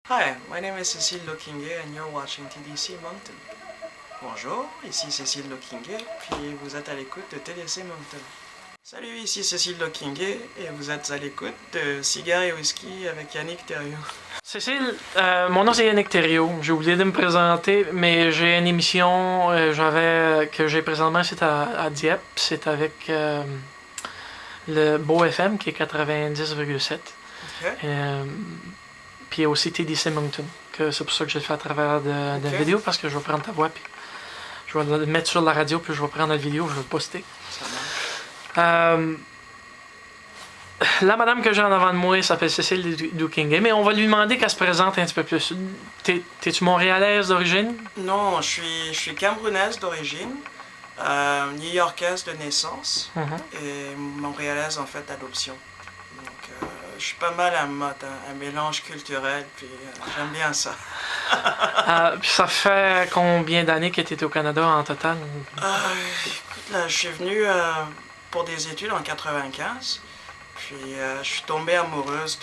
Hi, my name is Cécile Lokingue and you're watching TDC Moncton. Bonjour, ici Cécile Lokingue, puis vous êtes à l'écoute de TDC Moncton. Salut, ici Cécile Lokingue et vous êtes à l'écoute de Cigares et Whisky avec Yannick Thériault. Cécile, mon nom c'est Yannick Thériault. J'ai oublié de me présenter, mais j'ai une émission que j'ai présentement, c'est à Dieppe. C'est avec le Beau FM qui est 90,7. Ok. Puis aussi TDC Moncton, que c'est pour ça que je le fais à travers de Ok. vidéo, parce que je vais prendre ta voix, puis je vais le mettre sur la radio, puis je vais prendre la vidéo, je vais le poster. Ça marche. La madame que j'ai en avant de moi s'appelle Cécile Lokingue, mais on va lui demander qu'elle se présente un petit peu plus. T'es-tu montréalaise d'origine? Non, je suis camerounaise d'origine, new-yorkaise de naissance et montréalaise en fait d'adoption. Donc je suis pas mal à mode, un mélange culturel, puis j'aime bien ça. Puis ça fait combien d'années que tu étais au Canada en total? Écoute, là, je suis venu pour des études en 95. Puis je suis tombée amoureuse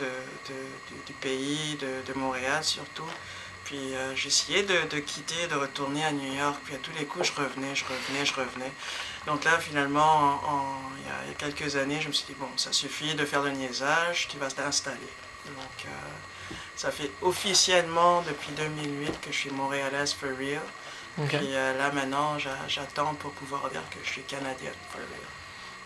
du pays, de Montréal surtout. Puis j'ai essayé de quitter, de retourner à New York. Puis à tous les coups, je revenais. Donc là, finalement, il y a quelques années, je me suis dit, bon, ça suffit de faire le niaisage, tu vas t'installer. Donc ça fait officiellement depuis 2008 que je suis montréalaise for real. Okay. Puis là, maintenant, j'attends pour pouvoir dire que je suis canadienne for real.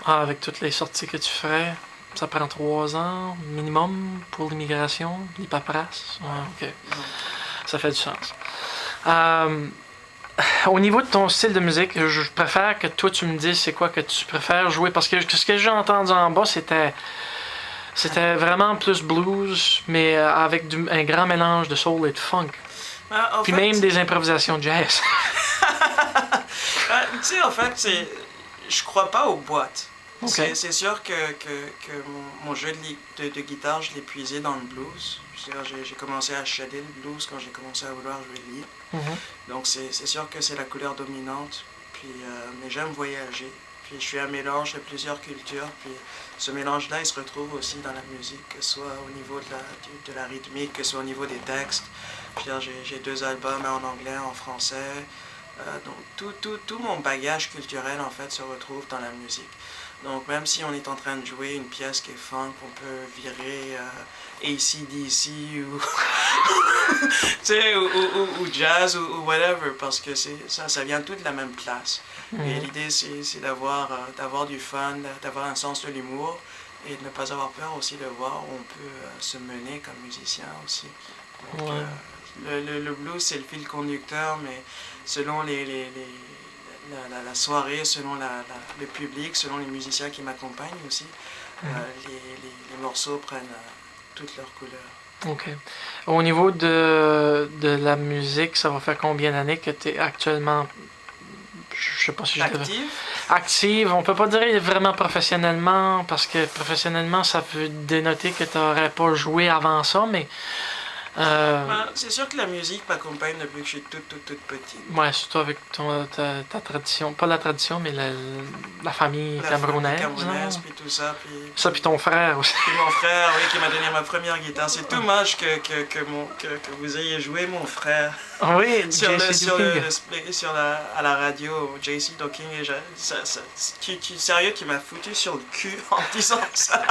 Ah, avec toutes les sorties que tu ferais, ça prend 3 ans minimum pour l'immigration, les paperasses. Ok. Ça fait du sens. Au niveau de ton style de musique, je préfère que toi tu me dises c'est quoi que tu préfères jouer, parce que ce que j'ai entendu en bas, c'était vraiment plus blues, mais avec un grand mélange de soul et de funk. Puis fait, même des improvisations jazz. Tu sais, en fait, je crois pas aux boîtes. Okay. C'est sûr que mon jeu de guitare, je l'ai puisé dans le blues. J'ai commencé à shader le blues quand j'ai commencé à vouloir jouer le lead. Donc c'est sûr que c'est la couleur dominante. Puis, mais j'aime voyager. Puis je suis un mélange de plusieurs cultures. Puis ce mélange-là, il se retrouve aussi dans la musique, que ce soit au niveau de la rythmique, que ce soit au niveau des textes. J'ai 2 albums, un en anglais, un en français. Donc tout mon bagage culturel en fait se retrouve dans la musique. Donc même si on est en train de jouer une pièce qui est funk, on peut virer AC/DC ou jazz ou whatever, parce que ça vient tout de la même place. Et l'idée c'est d'avoir du fun, d'avoir un sens de l'humour et de ne pas avoir peur aussi de voir où on peut se mener comme musicien aussi. Donc, le blues c'est le fil conducteur, mais selon la soirée, selon le public, selon les musiciens qui m'accompagnent aussi, les morceaux prennent toutes leurs couleurs. OK. Au niveau de la musique, ça va faire combien d'années que tu es actuellement, je sais pas si active? On peut pas dire vraiment professionnellement, parce que professionnellement, ça peut dénoter que tu n'aurais pas joué avant ça, mais... c'est sûr que la musique m'accompagne depuis que je suis toute petite. Ouais, surtout avec ta tradition, pas la tradition, mais la famille camerounaise. Camerounaise, puis tout ça. Ça, puis ton frère aussi. Puis mon frère, oui, qui m'a donné ma première guitare. C'est dommage que vous ayez joué mon frère. Oui, à la radio, JC Doking. Sérieux, qui m'a foutu sur le cul en disant ça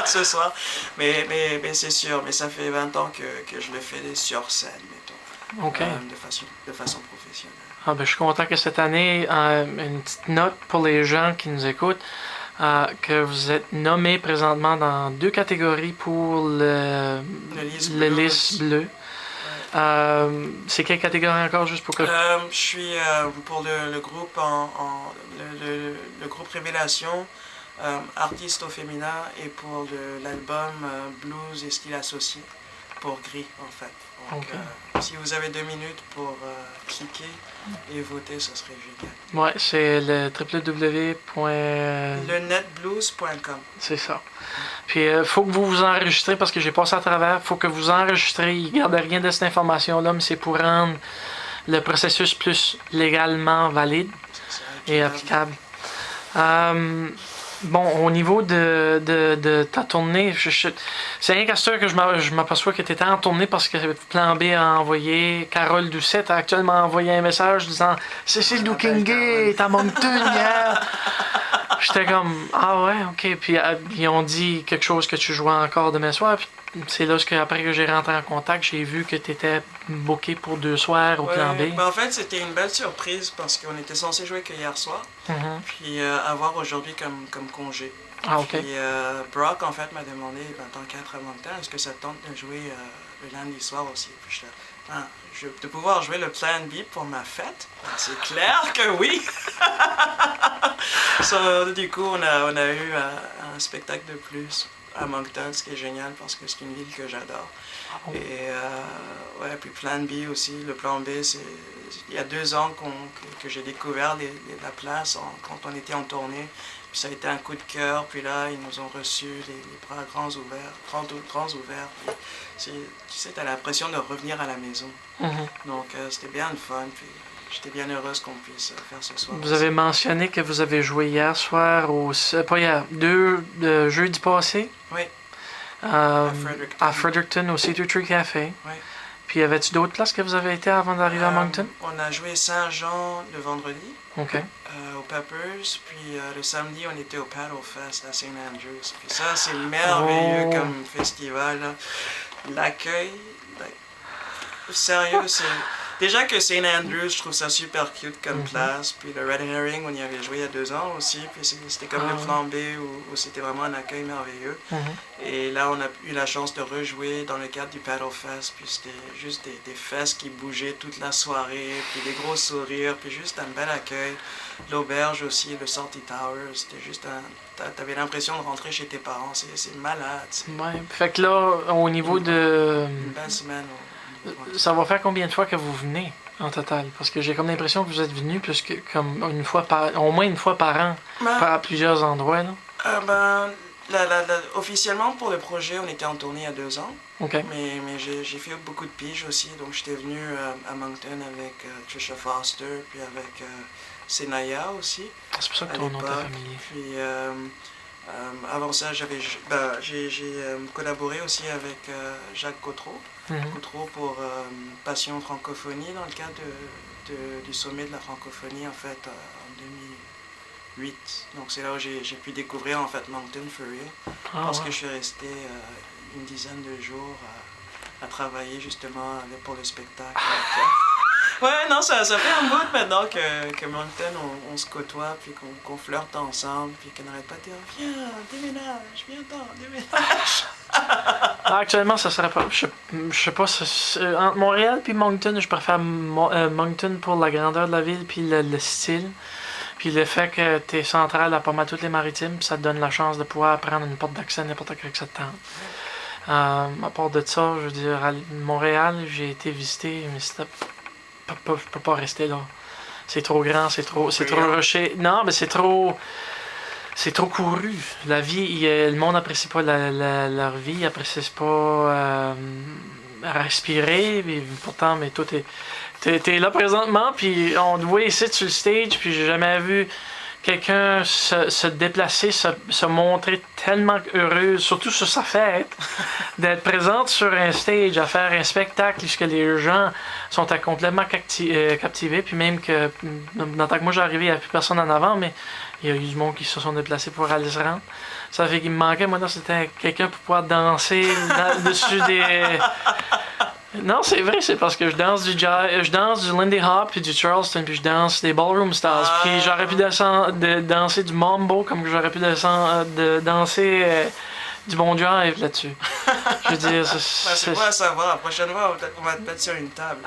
ce soir. Mais c'est sûr, mais ça fait 20 ans que je le fais sur scène, mettons. Okay. De façon professionnelle. Ah ben, je suis content que cette année, une petite note pour les gens qui nous écoutent, que vous êtes nommés présentement dans 2 catégories pour le Lys Bleu. C'est quelle catégorie encore, juste pour que... je suis pour le groupe le groupe Révélation, artiste au féminin, et pour l'album Blues et style associé, pour Gris en fait. Donc, si vous avez 2 minutes pour cliquer et voter, ça serait génial. Ouais, c'est le lenetblues.com. C'est ça. Puis faut que vous vous enregistrez, parce que j'ai passé à travers. Faut que vous enregistrez. Ils ne gardent rien de cette information-là, mais c'est pour rendre le processus plus légalement valide et applicable. Bon, au niveau de ta tournée, c'est rien qu'à ce que je m'aperçois que tu étais en tournée parce que Plan B a envoyé, Carole Doucet a actuellement envoyé un message disant Cécile Doukingué est à Moncton hier. J'étais comme ah ouais, ok. Puis ils ont dit quelque chose que tu jouais encore demain soir. Puis c'est là après que j'ai rentré en contact, j'ai vu que tu étais booké pour 2 soirs au Plan B. Ben en fait, c'était une belle surprise parce qu'on était censé jouer que hier soir. Puis avoir aujourd'hui comme congé. Ah, ok. Puis Brock, en fait, m'a demandé, tant qu'à être à Moncton, est-ce que ça te tente de jouer le lundi soir aussi? Puis de pouvoir jouer le Plan B pour ma fête? C'est clair que oui! Du coup, on a eu un spectacle de plus à Moncton, ce qui est génial parce que c'est une ville que j'adore. Et ouais, puis Plan B aussi. Le Plan B, c'est il y a 2 ans que j'ai découvert la place quand on était en tournée. Puis ça a été un coup de cœur. Puis là, ils nous ont reçus les bras grands ouverts. Puis tu sais, t'as l'impression de revenir à la maison. Donc c'était bien le fun. Puis j'étais bien heureuse qu'on puisse faire ce soir. Vous avez mentionné que vous avez joué hier soir pas hier, jeudi passé? Oui. À Fredericton, au Cedar Tree Café. Oui. Puis y avait-tu d'autres places que vous avez été avant d'arriver à Moncton? On a joué Saint-Jean le vendredi. OK. Au Peppers. Puis le samedi, on était au Paddle Fest à St. Andrews. Puis ça, c'est merveilleux comme festival. L'accueil, sérieux, c'est... Déjà que St. Andrews, je trouve ça super cute comme place. Puis le Red Herring, on y avait joué il y a 2 ans aussi. Puis c'était comme le Plan B où c'était vraiment un accueil merveilleux. Et là, on a eu la chance de rejouer dans le cadre du Paddle Fest. Puis c'était juste des fesses qui bougeaient toute la soirée. Puis des gros sourires. Puis juste un bel accueil. L'auberge aussi, le Salty Tower. C'était juste t'avais l'impression de rentrer chez tes parents. C'est malade. Ouais. Fait que là, au niveau de... Une belle semaine. Ça va faire combien de fois que vous venez en total? Parce que j'ai comme l'impression que vous êtes venu comme au moins une fois par an, à plusieurs endroits. Là. Officiellement pour le projet, on était en tournée il y a 2 ans. Okay. Mais j'ai fait beaucoup de piges aussi. Donc j'étais venu à Moncton avec Trisha Foster, puis avec Senaya aussi. C'est pour ça que ton nom est familier. Puis avant ça, j'ai collaboré aussi avec Jacques Gautreau. Gautreau pour Passion Francophonie dans le cadre du sommet de la francophonie en fait en 2008. Donc c'est là où j'ai pu découvrir en fait Moncton for real. Parce que je suis resté une dizaine de jours à travailler justement pour le spectacle. Ouais, non, ça fait un bout maintenant que Moncton, on se côtoie, puis qu'on flirte ensemble, puis qu'on n'arrête pas de dire « Viens, déménage, viens-t'en, déménage! » Actuellement, ça serait pas... Je sais pas, entre Montréal puis Moncton, je préfère Moncton pour la grandeur de la ville, puis le style. Puis le fait que tu es central à pas mal toutes les maritimes, ça te donne la chance de pouvoir prendre une porte d'accès n'importe quel que ça te tente. À part de ça, je veux dire, à Montréal, j'ai été visiter, mais c'était... Je peux pas rester là. C'est trop grand, c'est trop rushé. Non, mais c'est trop couru. La vie, le monde n'apprécie pas leur vie, ils n'apprécient pas respirer. Et pourtant, mais toi, t'es là présentement, puis on te voit ici sur le stage, puis j'ai jamais vu quelqu'un se déplacer, se montrer tellement heureuse, surtout sur sa fête, d'être présente sur un stage, à faire un spectacle, puisque les gens sont complètement captivés, puis même que, dans tant que moi j'arrivais, il n'y avait plus personne en avant, mais il y a eu du monde qui se sont déplacés pour aller se rendre. Ça fait qu'il me manquait, moi, c'était quelqu'un pour pouvoir danser dessus des... Non, c'est vrai, c'est parce que je danse du Lindy Hop puis du Charleston, puis je danse des ballroom styles. Puis j'aurais pu danser du mambo comme j'aurais pu danser du bon jive là-dessus. Je veux dire, c'est pas à savoir. La prochaine fois, peut-être qu'on va te mettre sur une table.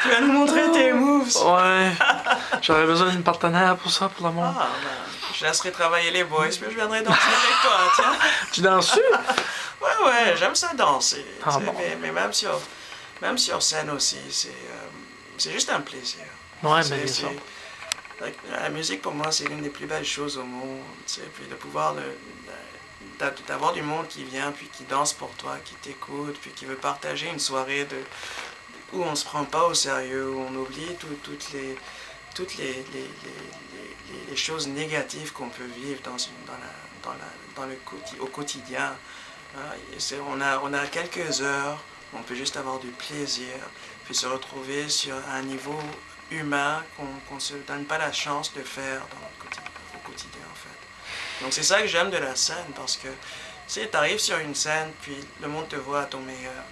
Tu vas nous montrer tes moves. Ouais. J'aurais besoin d'une partenaire pour ça, pour le monde. Je laisserai travailler les boys, puis je viendrai danser avec toi, tiens. Tu danses-tu? Ouais, j'aime ça danser. Bon. Mais même sur scène aussi, c'est juste un plaisir. Ouais, mais ça. La musique, pour moi, c'est l'une des plus belles choses au monde. Puis de pouvoir d'avoir du monde qui vient, puis qui danse pour toi, qui t'écoute, puis qui veut partager une soirée où on se prend pas au sérieux, où on oublie toutes les choses négatives qu'on peut vivre au quotidien. On a quelques heures, on peut juste avoir du plaisir, puis se retrouver sur un niveau humain qu'on ne se donne pas la chance de faire au quotidien, en fait. Donc c'est ça que j'aime de la scène, parce que tu arrives sur une scène, puis le monde te voit à ton meilleur.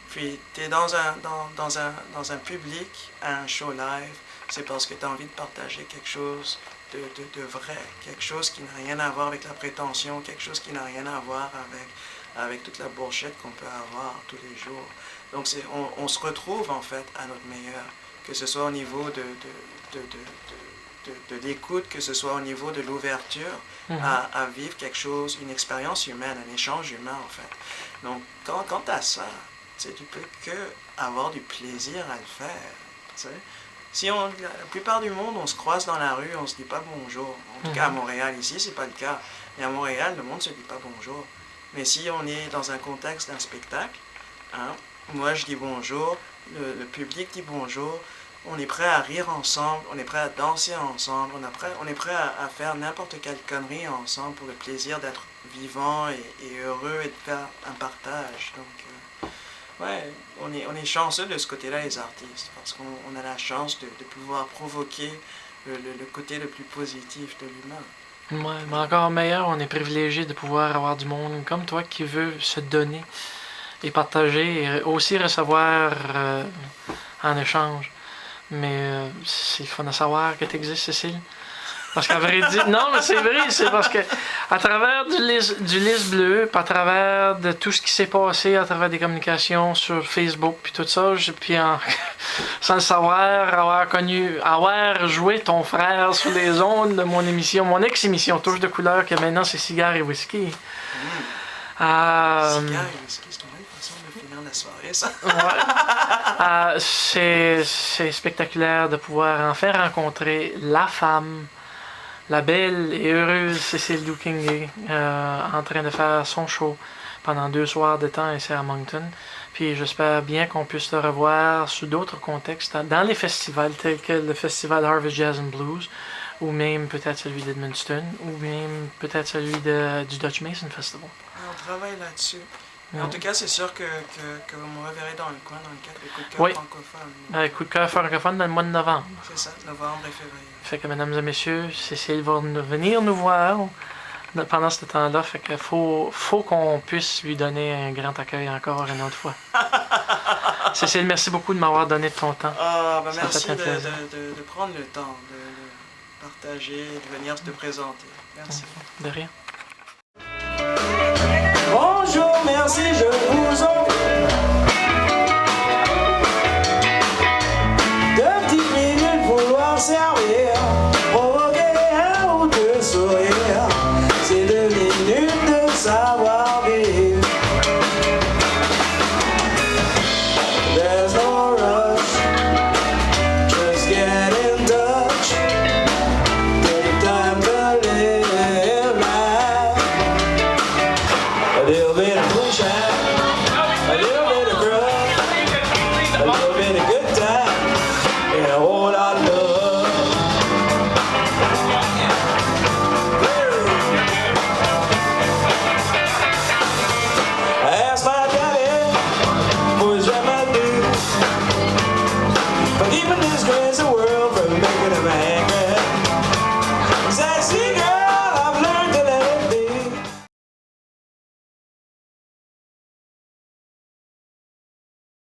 Puis tu es dans un public, à un show live, c'est parce que tu as envie de partager quelque chose de vrai, quelque chose qui n'a rien à voir avec la prétention, quelque chose qui n'a rien à voir avec toute la bullshit qu'on peut avoir tous les jours. Donc on se retrouve en fait à notre meilleur, que ce soit au niveau de l'écoute, que ce soit au niveau de l'ouverture à vivre quelque chose, une expérience humaine, un échange humain en fait. Donc quand tu as ça, tu peux que avoir du plaisir à le faire. T'sais. Si la plupart du monde, on se croise dans la rue, on se dit pas bonjour. En tout cas à Montréal, ici, c'est pas le cas. Mais à Montréal, le monde se dit pas bonjour. Mais si on est dans un contexte d'un spectacle, hein, moi je dis bonjour, le public dit bonjour, on est prêt à rire ensemble, on est prêt à danser ensemble, on est prêt à faire n'importe quelle connerie ensemble pour le plaisir d'être vivant et heureux et de faire un partage. Donc, ouais, on est chanceux de ce côté-là, les artistes, parce qu'on a la chance de pouvoir provoquer le côté le plus positif de l'humain. Ouais, mais encore meilleur, on est privilégié de pouvoir avoir du monde comme toi qui veut se donner et partager et aussi recevoir en échange. Mais il faut savoir que tu existes, Cécile. Parce qu'à vrai dire, non, mais c'est vrai, c'est parce que à travers du lys bleu, puis à travers de tout ce qui s'est passé, à travers des communications sur Facebook, puis tout ça, puis sans le savoir, avoir joué ton frère sur les ondes de mon émission, mon ex-émission Touche de couleur, que maintenant c'est Cigares et Whisky. Cigares et Whisky, c'est une belle façon de finir la soirée, ça. Ouais. C'est spectaculaire de pouvoir en faire rencontrer la femme, la belle et heureuse Cécile Doukhingé, en train de faire son show pendant 2 soirs de temps ici à Moncton. Puis j'espère bien qu'on puisse te revoir sous d'autres contextes, dans les festivals tels que le festival Harvest Jazz and Blues, ou même peut-être celui d'Edmundston, ou même peut-être celui du Dutch Mason Festival. On travaille là-dessus. En tout cas, c'est sûr que vous me reverrez dans le coin, dans le cadre des coups de cœur francophones. Coup de cœur francophone dans le mois de novembre. C'est ça, novembre et février. Fait que, mesdames et messieurs, Cécile va venir nous voir pendant ce temps-là. Fait que faut qu'on puisse lui donner un grand accueil encore une autre fois. Cécile, merci beaucoup de m'avoir donné de ton temps. Merci de prendre le temps, de partager, de venir te présenter. Merci. De rien. Bonjour, merci, je vous en